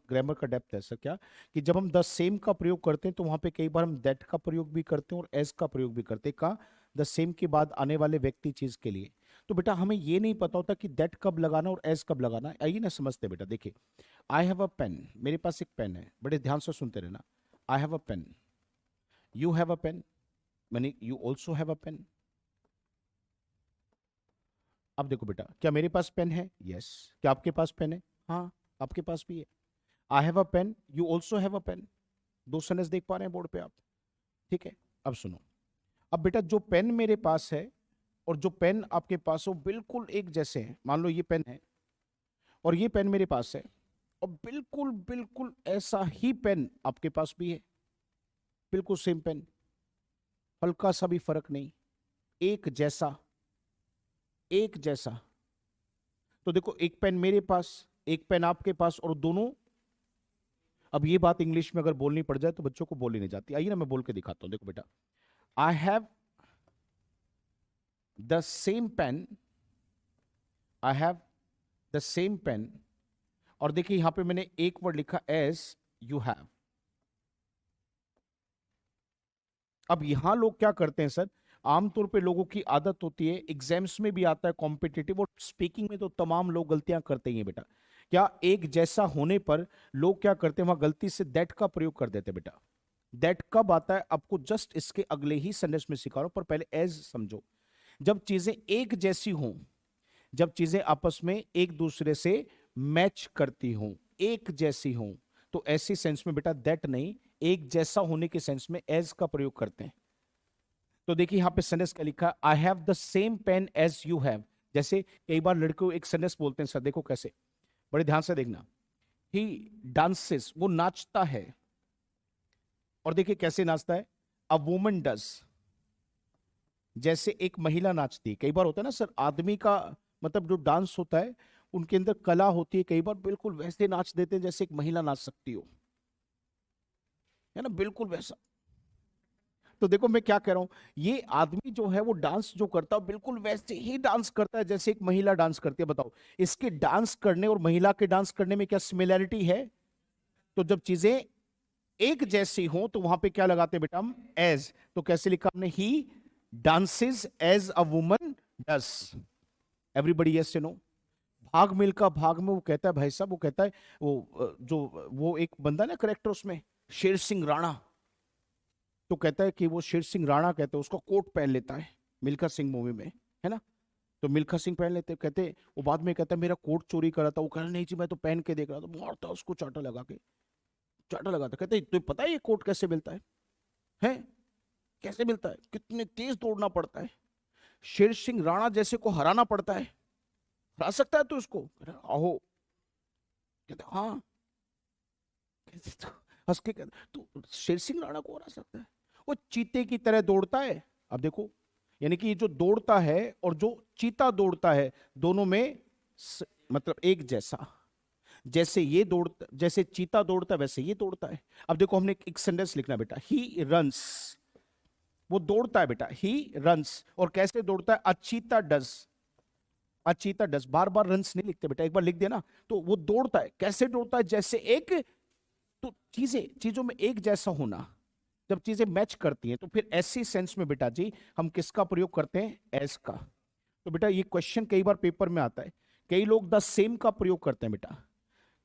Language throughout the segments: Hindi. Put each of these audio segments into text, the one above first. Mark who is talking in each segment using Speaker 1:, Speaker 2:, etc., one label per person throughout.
Speaker 1: ग्रामर का डेप्थ है सर क्या, कि जब हम द सेम का प्रयोग करते हैं तो वहां पे कई बार हम दैट का प्रयोग भी करते हैं और एज का प्रयोग भी करते हैं, का द सेम के बाद आने वाले व्यक्ति चीज के लिए। तो बेटा हमें ये नहीं पता होता कि दैट कब लगाना और एज कब लगाना। आइए ना समझते हैं बेटा। देखिए, आई हैव अ पेन, मेरे पास एक पेन है, बड़े ध्यान से सुनते रहना। I have a pen, you have a pen, मैंने you also have a pen. अब देखो बेटा, क्या मेरे पास पेन है? यस। क्या आपके पास पेन है? हाँ, आपके पास भी है। I have a pen, you also have a pen. दो सेंटेंस देख पा रहे हैं बोर्ड पे आप? ठीक है। अब सुनो, अब बेटा जो पेन मेरे पास है और जो पेन आपके पास है वो बिल्कुल एक जैसे हैं। मान लो ये पेन है और ये पेन मेरे पास है, और बिल्कुल बिल्कुल ऐसा ही पेन आपके पास भी है, बिल्कुल सेम पेन, हल्का सा भी फर्क नहीं, एक जैसा, एक जैसा। तो देखो, एक पेन मेरे पास, एक पेन आपके पास, और दोनों, अब ये बात इंग्लिश में अगर बोलनी पड़ जाए तो बच्चों को बोली नहीं जाती। आइए ना मैं बोल के दिखाता हूं। देखो बेटा, I have the same pen, I have the same pen, और देखिए यहां पे मैंने एक वर्ड लिखा एज यू हैव। अब यहां लोग क्या करते हैं सर, आमतौर पे लोगों की आदत होती है, एग्जाम्स में भी आता है कॉम्पिटिटिव और स्पीकिंग में तो तमाम लोग गलतियां करते ही हैं बेटा। क्या एक जैसा होने पर लोग क्या करते हैं, वहां गलती से दैट का प्रयोग कर देते हैं बेटा। दैट कब आता है आपको जस्ट इसके अगले ही सेंटेंस में सिखा रहा हूं, पर पहले एज समझो। जब चीजें एक जैसी हों, जब चीजें आपस में एक दूसरे से मैच करती हों, एक जैसी हों, तो ऐसी सेंस में बेटा दैट नहीं, एक जैसा होने के सेंस में एज का प्रयोग करते हैं। तो देखिए यहां पे सेंटेंस क्या लिखा, I have the same pen as you have. जैसे कई बार लड़के एक सेंटेंस बोलते हैं सर, देखो कैसे, बड़े ध्यान से देखना। ही डांसेस, वो नाचता है, और देखिए कैसे नाचता है, अ वुमन डज, जैसे एक महिला नाचती है। कई बार होता है ना सर, आदमी का मतलब जो डांस होता है उनके अंदर कला होती है, कई बार बिल्कुल वैसे नाच देते हैं जैसे एक महिला नाच सकती हो, है ना, बिल्कुल वैसा। तो देखो मैं क्या कह रहा हूं, ये आदमी जो है वो डांस जो करता है बिल्कुल वैसे ही डांस करता है जैसे एक महिला डांस करती है। बताओ, इसके डांस करने और महिला के डांस करने में क्या सिमिलैरिटी है? तो जब चीजें एक जैसी हो तो वहां पे क्या लगाते हैं बेटा हम, एज। तो कैसे लिखा हमने, he dances as a woman does. Everybody yes no. Bhaag Milkha भाग में वो कहता है, भाई साहब वो कहता है, वो जो वो एक बंदा ना करेक्टर उसमें, शेर सिंह राणा, तो कहता है कि वो शेर सिंह राणा कहते हैं, उसका कोट पहन लेता है मिल्खा सिंह मूवी में, है ना। तो मिल्खा सिंह पहन लेते, कहते वो बाद में कहता है मेरा कोट चोरी करा था, वो कह रहा नहीं जी मैं तो पहन के देख रहा था, मारता उसको चाटा लगा के, चाटा लगाता, कहते तुझे पता है ये कोट कैसे मिलता है? कैसे मिलता है, कितने तेज दौड़ना पड़ता है, शेर सिंह राणा जैसे को हराना पड़ता है, हरा सकता है तू उसको? आहो, कहते हाँ, कहते तो हंस के कहते तू शेर सिंह राणा को हरा सकता है, वो चीते की तरह दौड़ता है। अब देखो, यानी कि जो दौड़ता है और जो चीता दौड़ता है, दोनों में मतलब एक जैसा, जैसे ये दौड़ता, जैसे चीता दौड़ता है वैसे ये दौड़ता है। अब देखो हमने एक सेंटेंस लिखना बेटा, ही रन्स, वो दौड़ता है बेटा, ही रन्स, और कैसे दौड़ता है, अचीता डज, अचीता डज, बार बार रन्स नहीं लिखते बेटा, एक बार लिख देना। तो वो दौड़ता है, कैसे दौड़ता है, जैसे एक, तो चीजें, चीजों में एक जैसा होना, जब चीजें मैच करती हैं तो फिर ऐसी सेंस में बेटा जी हम किसका प्रयोग करते हैं, एस का। तो बेटा ये क्वेश्चन कई बार पेपर में आता है, कई लोग द सेम का प्रयोग करते हैं बेटा,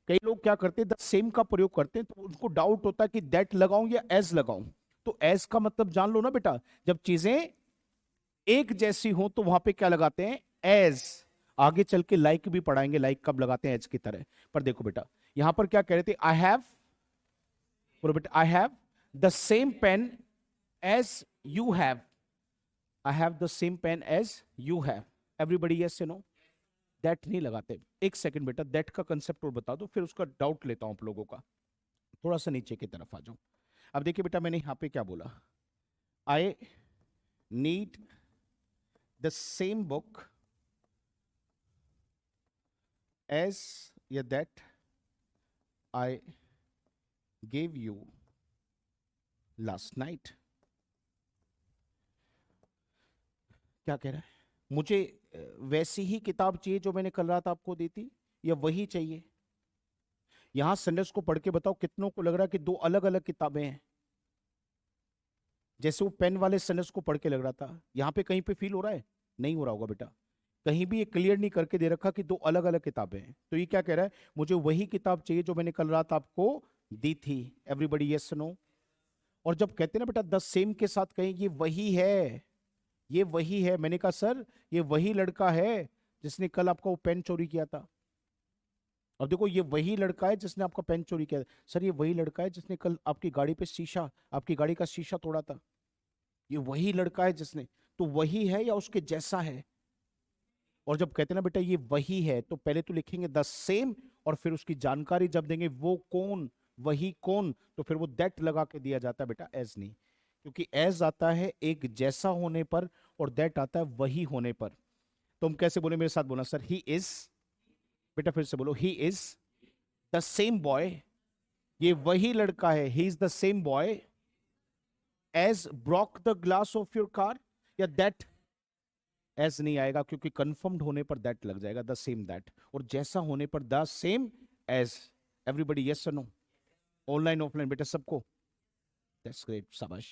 Speaker 1: कई लोग क्या करते हैं द सेम का प्रयोग करते हैं, तो उनको डाउट होता है कि दैट लगाऊं या एज लगाऊं। तो एज का मतलब जान लो ना बेटा, जब चीजें एक जैसी हो तो वहां पे क्या लगाते हैं, एज। आगे चल के लाइक भी पढ़ाएंगे, लाइक कब लगाते हैं, एज की तरह। पर देखो बेटा, यहां पर क्या कह रहे थे, आई हैव, बोलो बेटा, I have the same pen as you have, I have the same pen as you have. Everybody yes no. That नहीं लगाते। एक सेकंड बेटा, दैट का कंसेप्ट और बता दो, फिर उसका डाउट लेता हूं आप लोगों का। थोड़ा सा नीचे की तरफ आ जाओ। अब देखिए बेटा, मैंने यहां पे क्या बोला, I need the same book as या that I gave you last night. क्या कह रहा है, मुझे वैसी ही किताब चाहिए जो मैंने कल रात आपको दी थी, या वही चाहिए? यहां सेंटेंस को पढ़ के बताओ कितनों को लग रहा है कि दो अलग अलग किताबें हैं? जैसे वो पेन वाले सेंटेंस को पढ़ के लग रहा था, यहां पे कहीं पे फील हो रहा है? नहीं हो रहा होगा बेटा। कहीं भी ये क्लियर नहीं करके दे रखा कि दो अलग अलग किताबें हैं। तो ये क्या कह रहा है, मुझे वही किताब चाहिए जो मैंने कल रात आपको दी थी। Everybody yes no? और जब कहते हैं ना बेटा द सेम के साथ कहें ये वही है, ये वही है, मैंने कहा सर ये वही लड़का है जिसने कल आपका वो पेन चोरी किया था। अब देखो ये वही लड़का है जिसने आपका पेन चोरी किया। सर ये वही लड़का है जिसने कल आपकी गाड़ी पे शीशा, आपकी गाड़ी का शीशा तोड़ा था। ये वही लड़का है जिसने, तो वही है या उसके जैसा है? और जब कहते हैं ना बेटा ये वही है, तो पहले तो लिखेंगे द सेम, और फिर उसकी जानकारी जब देंगे वो कौन, वही कौन, तो फिर वो दैट लगा के दिया जाता है बेटा, एज नहीं। क्योंकि एज आता है एक जैसा होने पर, और दैट आता है वही होने पर। तो हम कैसे बोले, मेरे साथ बोला सर, ही इज, बेटा फिर से बोलो, he is the same boy, ये वही लड़का है, he is the same boy as broke the glass of your car, या दैट एज नहीं आएगा क्योंकि कंफर्म्ड होने पर दैट लग जाएगा, द सेम दैट, और जैसा होने पर the same as. Everybody yes और नो? ऑनलाइन ऑफलाइन बेटा सबको? दैट्स ग्रेट, शाबाश।